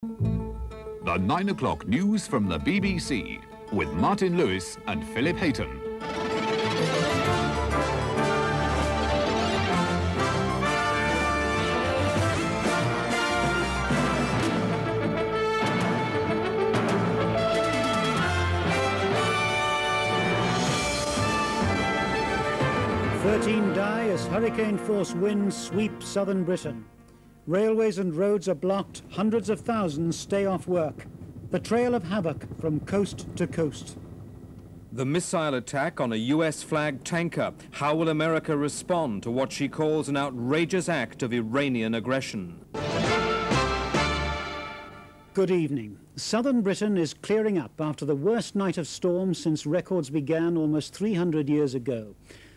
The 9 o'clock news from the BBC with Martin Lewis and Philip Hayton. Die as hurricane-force winds sweep southern Britain. Railways and roads are blocked, hundreds of thousands stay off work. The trail of havoc from coast to coast. The missile attack on a US-flagged tanker. How will America respond to what she calls an outrageous act of Iranian aggression? Good evening. Southern Britain is clearing up after the worst night of storms since records began almost 300 years ago.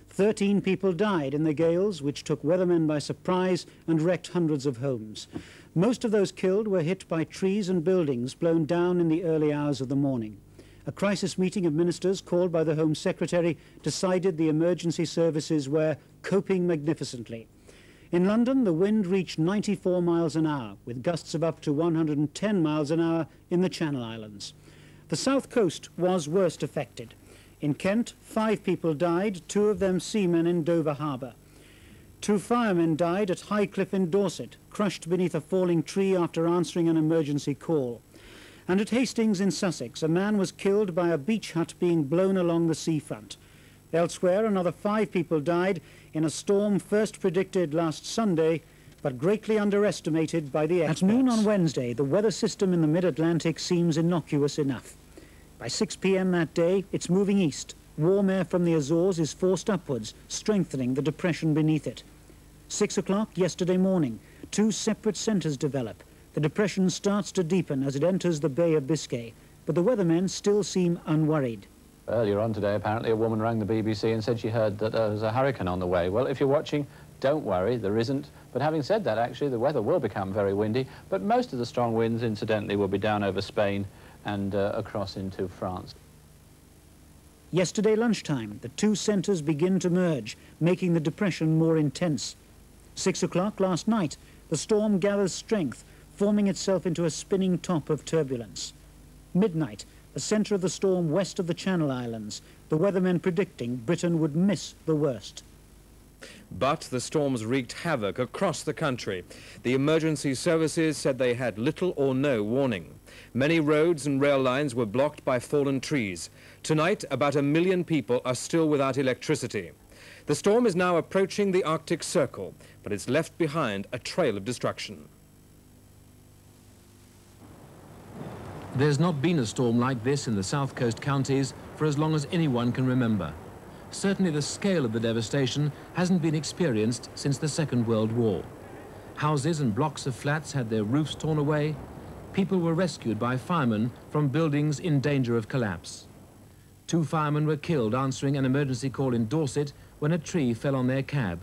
13 people died in the gales, which took weathermen by surprise and wrecked hundreds of homes. Most of those killed were hit by trees and buildings blown down in the early hours of the morning. A crisis meeting of ministers called by the Home Secretary decided the emergency services were coping magnificently. In London, the wind reached 94 miles an hour, with gusts of up to 110 miles an hour in the Channel Islands. The south coast was worst affected. In Kent, 5 people died, 2 of them seamen in Dover Harbour. 2 firemen died at Highcliffe in Dorset, crushed beneath a falling tree after answering an emergency call. And at Hastings in Sussex, a man was killed by a beach hut being blown along the seafront. Elsewhere, another 5 people died in a storm first predicted last Sunday, but greatly underestimated by the experts. At noon on Wednesday, the weather system in the mid-Atlantic seems innocuous enough. By 6 p.m. that day, it's moving east. Warm air from the Azores is forced upwards, strengthening the depression beneath it. 6 o'clock yesterday morning, 2 separate centres develop. The depression starts to deepen as it enters the Bay of Biscay, but the weathermen still seem unworried. Earlier on today, apparently, a woman rang the BBC and said she heard that there was a hurricane on the way. Well, if you're watching, don't worry, there isn't. But having said that, actually, the weather will become very windy, but most of the strong winds, incidentally, will be down over Spain and across into France. Yesterday lunchtime, the 2 centres begin to merge, making the depression more intense. 6 o'clock last night, the storm gathers strength, forming itself into a spinning top of turbulence. Midnight, the centre of the storm west of the Channel Islands, the weathermen predicting Britain would miss the worst. But the storms wreaked havoc across the country. The emergency services said they had little or no warning. Many roads and rail lines were blocked by fallen trees. Tonight, about 1 million people are still without electricity. The storm is now approaching the Arctic Circle, but it's left behind a trail of destruction. There's not been a storm like this in the South Coast counties for as long as anyone can remember. Certainly the scale of the devastation hasn't been experienced since the Second World War. Houses and blocks of flats had their roofs torn away. People were rescued by firemen from buildings in danger of collapse. 2 firemen were killed answering an emergency call in Dorset when a tree fell on their cab.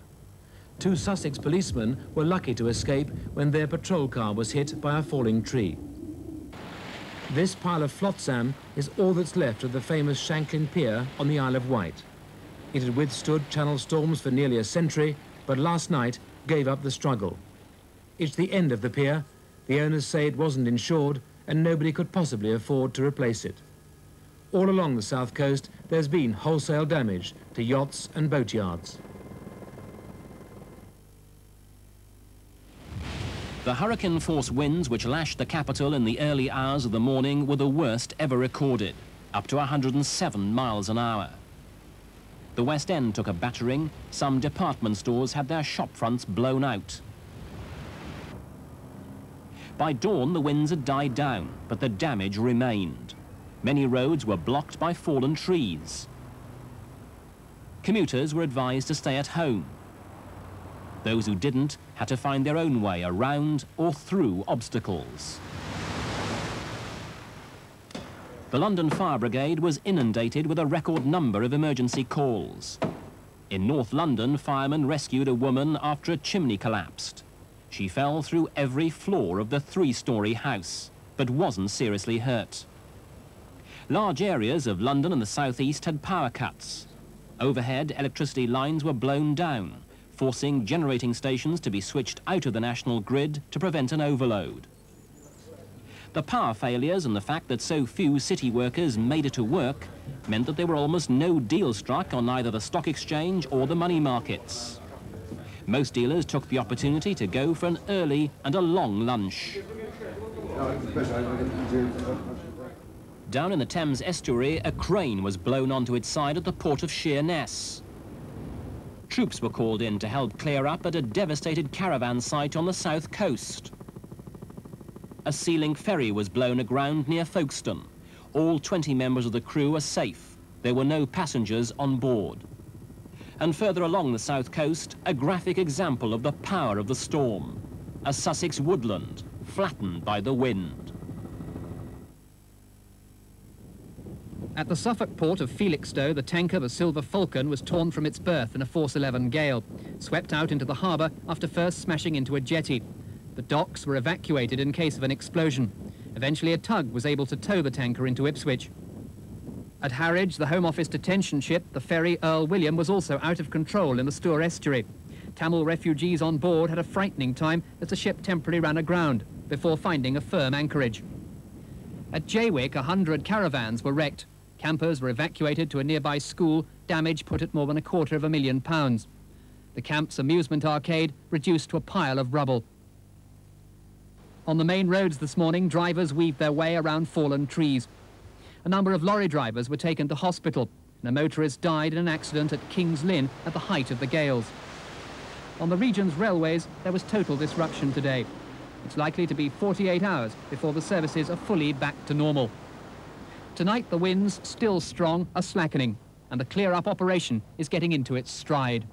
2 Sussex policemen were lucky to escape when their patrol car was hit by a falling tree. This pile of flotsam is all that's left of the famous Shanklin pier on the Isle of Wight. It had withstood channel storms for nearly a century, but last night gave up the struggle. It's the end of the pier. The owners say it wasn't insured and nobody could possibly afford to replace it. All along the south coast, there's been wholesale damage to yachts and boatyards. The hurricane-force winds which lashed the capital in the early hours of the morning were the worst ever recorded, up to 107 miles an hour. The West End took a battering. Some department stores had their shop fronts blown out. By dawn, the winds had died down, but the damage remained. Many roads were blocked by fallen trees. Commuters were advised to stay at home. Those who didn't had to find their own way around or through obstacles. The London Fire Brigade was inundated with a record number of emergency calls. In North London, firemen rescued a woman after a chimney collapsed. She fell through every floor of the 3-storey house, but wasn't seriously hurt. Large areas of London and the southeast had power cuts. Overhead, electricity lines were blown down, forcing generating stations to be switched out of the national grid to prevent an overload. The power failures and the fact that so few city workers made it to work meant that there were almost no deals struck on either the stock exchange or the money markets. Most dealers took the opportunity to go for an early and a long lunch. Down in the Thames estuary, a crane was blown onto its side at the port of Sheerness. Troops were called in to help clear up at a devastated caravan site on the south coast. A Sea-Link ferry was blown aground near Folkestone. All 20 members of the crew are safe. There were no passengers on board. And further along the south coast, a graphic example of the power of the storm. A Sussex woodland, flattened by the wind. At the Suffolk port of Felixstowe, the tanker, the Silver Falcon, was torn from its berth in a Force 11 gale, swept out into the harbour after first smashing into a jetty. The docks were evacuated in case of an explosion. Eventually, a tug was able to tow the tanker into Ipswich. At Harwich, the Home Office detention ship, the ferry Earl William, was also out of control in the Stour estuary. Tamil refugees on board had a frightening time as the ship temporarily ran aground before finding a firm anchorage. At Jaywick, 100 caravans were wrecked. Campers were evacuated to a nearby school, damage put at more than £250,000. The camp's amusement arcade reduced to a pile of rubble. On the main roads this morning, drivers weaved their way around fallen trees. A number of lorry drivers were taken to hospital, and a motorist died in an accident at King's Lynn at the height of the gales. On the region's railways, there was total disruption today. It's likely to be 48 hours before the services are fully back to normal. Tonight, the winds, still strong, are slackening, and the clear-up operation is getting into its stride.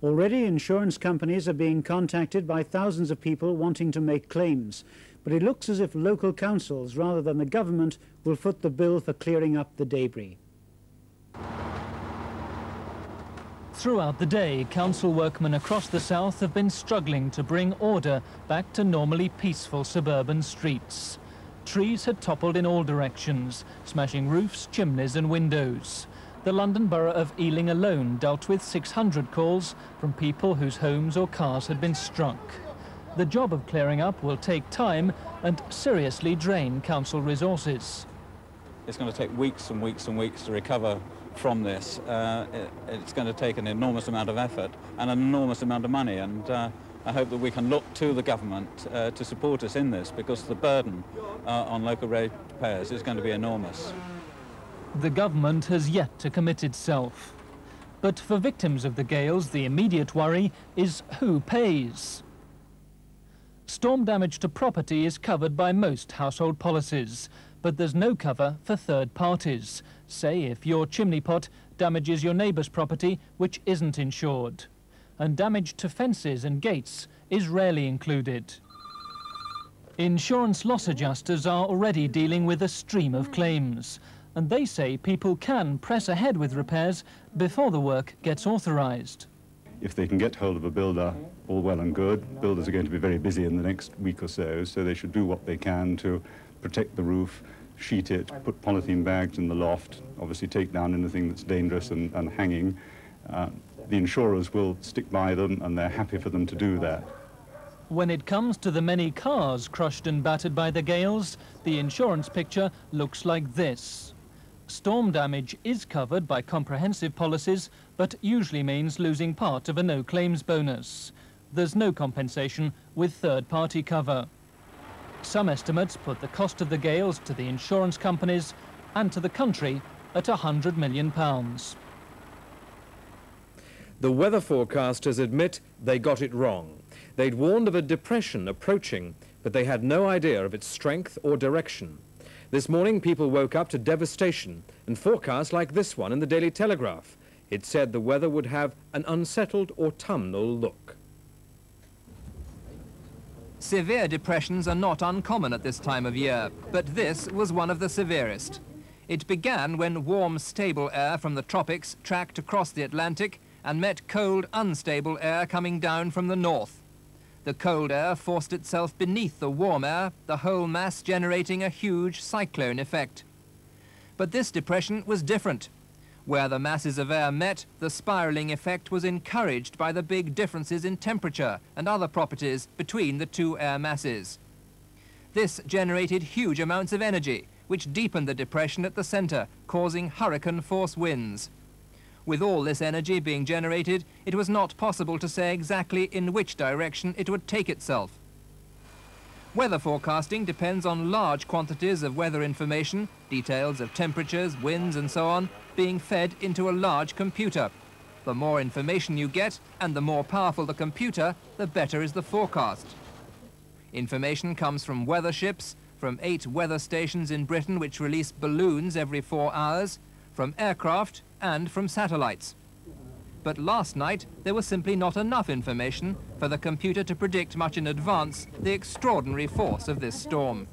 Already, insurance companies are being contacted by thousands of people wanting to make claims, but it looks as if local councils, rather than the government, will foot the bill for clearing up the debris. Throughout the day, council workmen across the south have been struggling to bring order back to normally peaceful suburban streets. Trees had toppled in all directions, smashing roofs, chimneys and windows. The London Borough of Ealing alone dealt with 600 calls from people whose homes or cars had been struck. The job of clearing up will take time and seriously drain council resources. It's going to take weeks and weeks and weeks to recover from this. It's going to take an enormous amount of effort and an enormous amount of money, and I hope that we can look to the government to support us in this, because the burden on local ratepayers is going to be enormous. The government has yet to commit itself. But for victims of the gales, the immediate worry is who pays. Storm damage to property is covered by most household policies, but there's no cover for third parties. Say if your chimney pot damages your neighbour's property, which isn't insured. And damage to fences and gates is rarely included. Insurance loss adjusters are already dealing with a stream of claims, and they say people can press ahead with repairs before the work gets authorised. If they can get hold of a builder, all well and good. Builders are going to be very busy in the next week or so they should do what they can to protect the roof, sheet it, put polythene bags in the loft, obviously take down anything that's dangerous and hanging. The insurers will stick by them, and they're happy for them to do that. When it comes to the many cars crushed and battered by the gales, the insurance picture looks like this. Storm damage is covered by comprehensive policies, but usually means losing part of a no-claims bonus. There's no compensation with third-party cover. Some estimates put the cost of the gales to the insurance companies and to the country at £100 million. The weather forecasters admit they got it wrong. They'd warned of a depression approaching, but they had no idea of its strength or direction. This morning, people woke up to devastation and forecasts like this one in the Daily Telegraph. It said the weather would have an unsettled autumnal look. Severe depressions are not uncommon at this time of year, but this was one of the severest. It began when warm, stable air from the tropics tracked across the Atlantic and met cold, unstable air coming down from the north. The cold air forced itself beneath the warm air, the whole mass generating a huge cyclone effect. But this depression was different. Where the masses of air met, the spiralling effect was encouraged by the big differences in temperature and other properties between the two air masses. This generated huge amounts of energy, which deepened the depression at the centre, causing hurricane-force winds. With all this energy being generated, it was not possible to say exactly in which direction it would take itself. Weather forecasting depends on large quantities of weather information, details of temperatures, winds and so on, being fed into a large computer. The more information you get and the more powerful the computer, the better is the forecast. Information comes from weather ships, from 8 weather stations in Britain which release balloons every 4 hours, from aircraft and from satellites. But last night there was simply not enough information for the computer to predict much in advance the extraordinary force of this storm.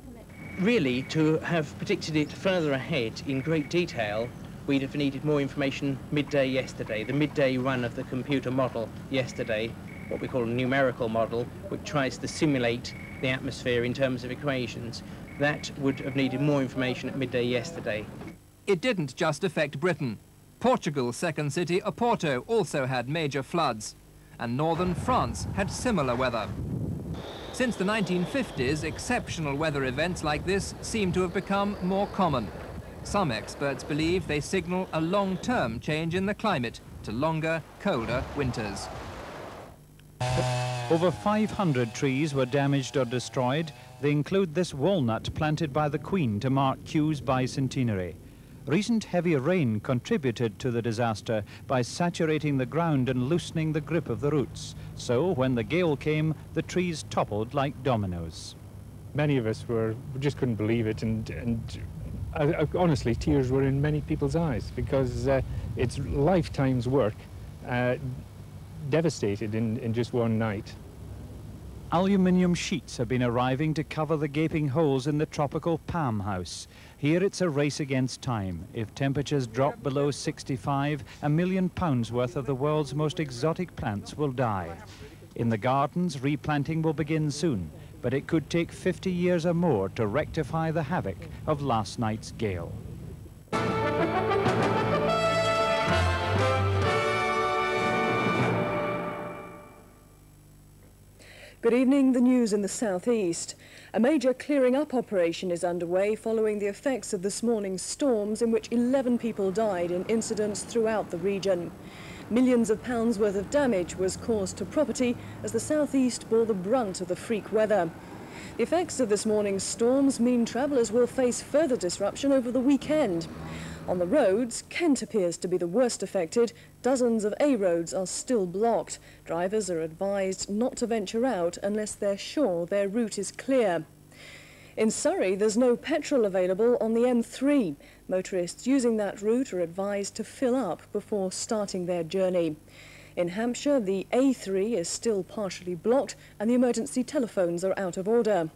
Really, to have predicted it further ahead in great detail, we'd have needed more information midday yesterday, the midday run of the computer model yesterday, what we call a numerical model, which tries to simulate the atmosphere in terms of equations. That would have needed more information at midday yesterday. It didn't just affect Britain. Portugal's second city, Oporto, also had major floods, and northern France had similar weather. Since the 1950s, exceptional weather events like this seem to have become more common. Some experts believe they signal a long-term change in the climate to longer, colder winters. Over 500 trees were damaged or destroyed. They include this walnut planted by the Queen to mark Kew's bicentenary. Recent heavy rain contributed to the disaster by saturating the ground and loosening the grip of the roots. So when the gale came, the trees toppled like dominoes. Many of us just couldn't believe it, and honestly, tears were in many people's eyes, because it's lifetime's work devastated in just one night. Aluminium sheets have been arriving to cover the gaping holes in the tropical palm house. Here it's a race against time. If temperatures drop below 65, £1 million worth of the world's most exotic plants will die. In the gardens, replanting will begin soon, but it could take 50 years or more to rectify the havoc of last night's gale. Good evening. The news in the southeast. A major clearing up operation is underway following the effects of this morning's storms, in which 11 people died in incidents throughout the region. Millions of pounds worth of damage was caused to property as the southeast bore the brunt of the freak weather. The effects of this morning's storms mean travellers will face further disruption over the weekend. On the roads, Kent appears to be the worst affected. Dozens of A roads are still blocked. Drivers are advised not to venture out unless they're sure their route is clear. In Surrey, there's no petrol available on the M3. Motorists using that route are advised to fill up before starting their journey. In Hampshire, the A3 is still partially blocked and the emergency telephones are out of order.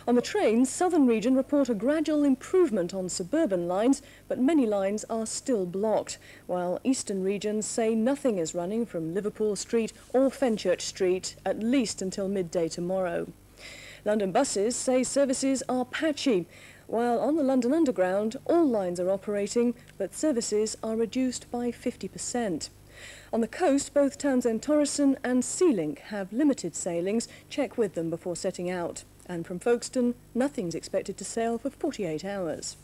On the trains, Southern Region report a gradual improvement on suburban lines, but many lines are still blocked, while Eastern Regions say nothing is running from Liverpool Street or Fenchurch Street, at least until midday tomorrow. London buses say services are patchy, while on the London Underground, all lines are operating, but services are reduced by 50%. On the coast, both Townsend Torreston and Sealink have limited sailings. Check with them before setting out. And from Folkestone, nothing's expected to sail for 48 hours.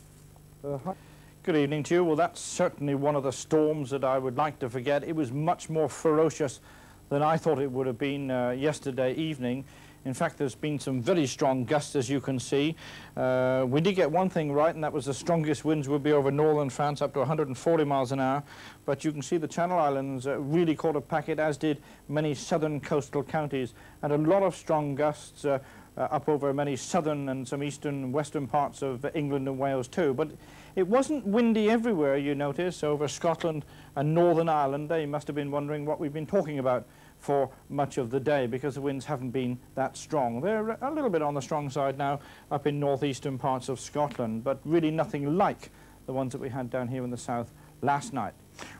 Good evening to you. Well, that's certainly one of the storms that I would like to forget. It was much more ferocious than I thought it would have been yesterday evening. In fact, there's been some very strong gusts, as you can see. We did get one thing right, and that was the strongest winds would be over northern France, up to 140 miles an hour. But you can see the Channel Islands really caught a packet, as did many southern coastal counties, and a lot of strong gusts up over many southern and some eastern and western parts of England and Wales too. But it wasn't windy everywhere, you notice, over Scotland and Northern Ireland. They must have been wondering what we've been talking about for much of the day, because the winds haven't been that strong. They're a little bit on the strong side now up in northeastern parts of Scotland, but really nothing like the ones that we had down here in the south last night.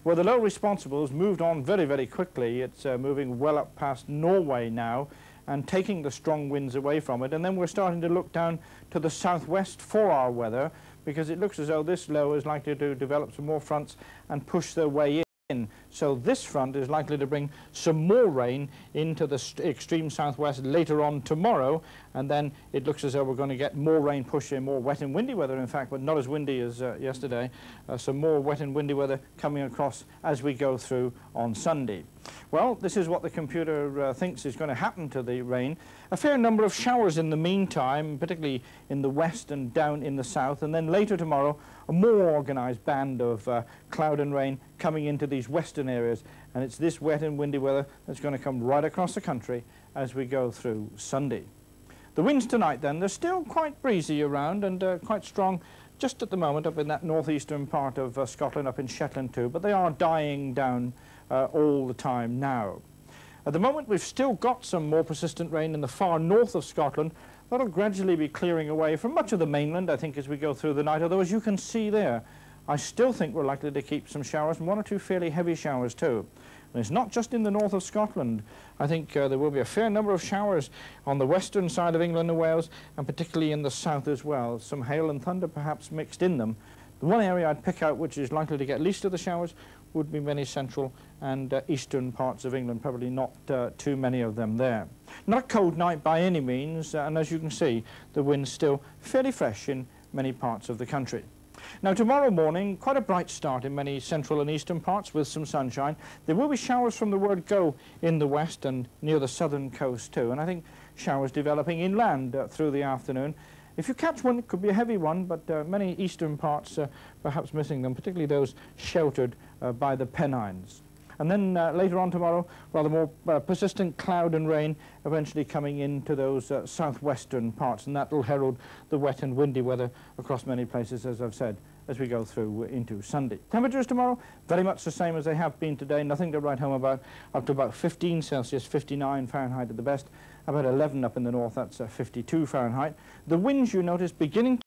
Well, the low responsible has moved on very, very quickly. It's moving well up past Norway now and taking the strong winds away from it. And then we're starting to look down to the southwest for our weather, because it looks as though this low is likely to develop some more fronts and push their way in So this front is likely to bring some more rain into the extreme southwest later on tomorrow, and then it looks as though we're going to get more rain push in, more wet and windy weather in fact, but not as windy as yesterday. Some more wet and windy weather coming across as we go through on Sunday. Well, this is what the computer thinks is going to happen to the rain. A fair number of showers in the meantime, particularly in the west and down in the south, and then later tomorrow a more organised band of cloud and rain coming into these western areas, and it's this wet and windy weather that's going to come right across the country as we go through Sunday. The winds tonight then, they're still quite breezy around and quite strong just at the moment up in that northeastern part of Scotland, up in Shetland too, but they are dying down all the time now. At the moment we've still got some more persistent rain in the far north of Scotland. That'll gradually be clearing away from much of the mainland, I think, as we go through the night, although as you can see there, I still think we're likely to keep some showers, and one or two fairly heavy showers too. And it's not just in the north of Scotland. I think there will be a fair number of showers on the western side of England and Wales, and particularly in the south as well. Some hail and thunder perhaps mixed in them. The one area I'd pick out which is likely to get least of the showers would be many central and eastern parts of England, probably not too many of them there. Not a cold night by any means, and as you can see, the wind's still fairly fresh in many parts of the country. Now tomorrow morning, quite a bright start in many central and eastern parts with some sunshine. There will be showers from the word go in the west and near the southern coast too, and I think showers developing inland through the afternoon. If you catch one, it could be a heavy one, but many eastern parts perhaps missing them, particularly those sheltered by the Pennines. And then later on tomorrow, rather more persistent cloud and rain eventually coming into those southwestern parts, and that will herald the wet and windy weather across many places, as I've said, as we go through into Sunday. Temperatures tomorrow, very much the same as they have been today, nothing to write home about, up to about 15 Celsius, 59 Fahrenheit at the best, about 11 up in the north, that's 52 Fahrenheit. The winds, you notice, beginning